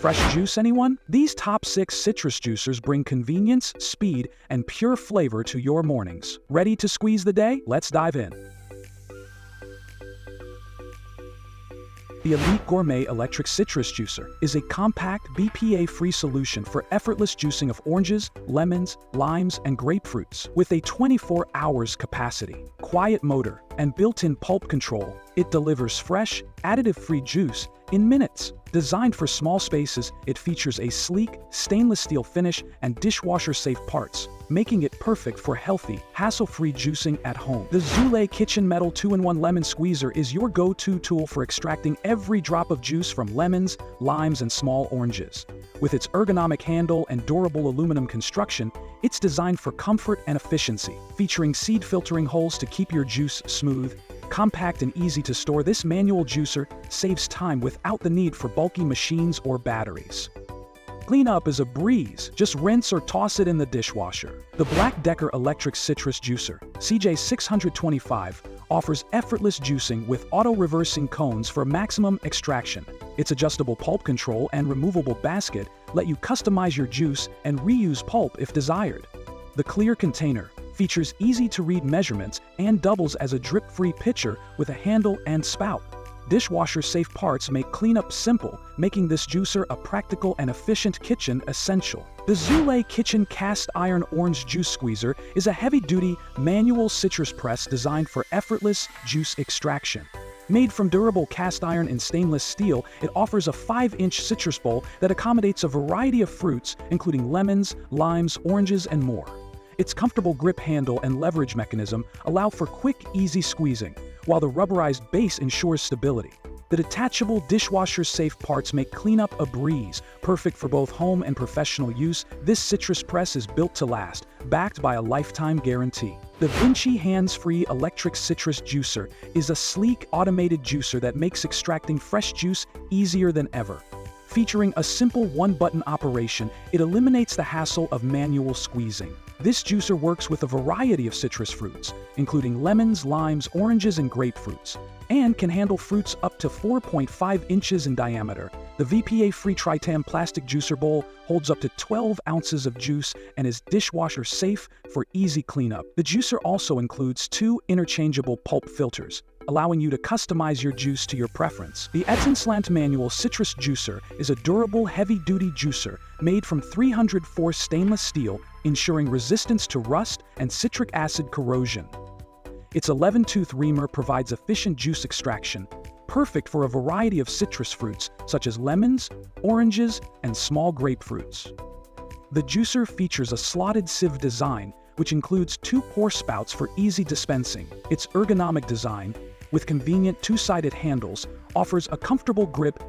Fresh juice, anyone? These top 6 citrus juicers bring convenience, speed, and pure flavor to your mornings. Ready to squeeze the day? Let's dive in. The Elite Gourmet Electric Citrus Juicer is a compact, BPA-free solution for effortless juicing of oranges, lemons, limes, and grapefruits. With a 24 hours capacity, quiet motor, and built-in pulp control, it delivers fresh, additive-free juice in minutes. Designed for small spaces, it features a sleek, stainless steel finish and dishwasher-safe parts, making it perfect for healthy, hassle-free juicing at home. The Zule Kitchen Metal 2-in-1 Lemon Squeezer is your go-to tool for extracting every drop of juice from lemons, limes, and small oranges. With its ergonomic handle and durable aluminum construction, it's designed for comfort and efficiency. Featuring seed filtering holes to keep your juice smooth, compact and easy to store, this manual juicer saves time without the need for bulky machines or batteries. Cleanup is a breeze. Just rinse or toss it in the dishwasher. The Black Decker Electric Citrus Juicer, CJ625, offers effortless juicing with auto-reversing cones for maximum extraction. Its adjustable pulp control and removable basket let you customize your juice and reuse pulp if desired. The clear container features easy-to-read measurements and doubles as a drip-free pitcher with a handle and spout. Dishwasher-safe parts make cleanup simple, making this juicer a practical and efficient kitchen essential. The Zule Kitchen Cast Iron Orange Juice Squeezer is a heavy-duty, manual citrus press designed for effortless juice extraction. Made from durable cast iron and stainless steel, it offers a 5-inch citrus bowl that accommodates a variety of fruits, including lemons, limes, oranges, and more. Its comfortable grip handle and leverage mechanism allow for quick, easy squeezing, while the rubberized base ensures stability. The detachable dishwasher-safe parts make cleanup a breeze, perfect for both home and professional use. This citrus press is built to last, backed by a lifetime guarantee. The Vinci Hands-Free Electric Citrus Juicer is a sleek, automated juicer that makes extracting fresh juice easier than ever. Featuring a simple one-button operation, it eliminates the hassle of manual squeezing. This juicer works with a variety of citrus fruits, including lemons, limes, oranges, and grapefruits, and can handle fruits up to 4.5 inches in diameter. The VPA-free Tritam plastic juicer bowl holds up to 12 ounces of juice and is dishwasher safe for easy cleanup. The juicer also includes 2 interchangeable pulp filters, allowing you to customize your juice to your preference. The Etinslant Manual Citrus Juicer is a durable, heavy-duty juicer made from 304 stainless steel, ensuring resistance to rust and citric acid corrosion. Its 11-tooth reamer provides efficient juice extraction, perfect for a variety of citrus fruits such as lemons, oranges, and small grapefruits. The juicer features a slotted sieve design, which includes 2 pour spouts for easy dispensing. Its ergonomic design, with convenient 2-sided handles, offers a comfortable grip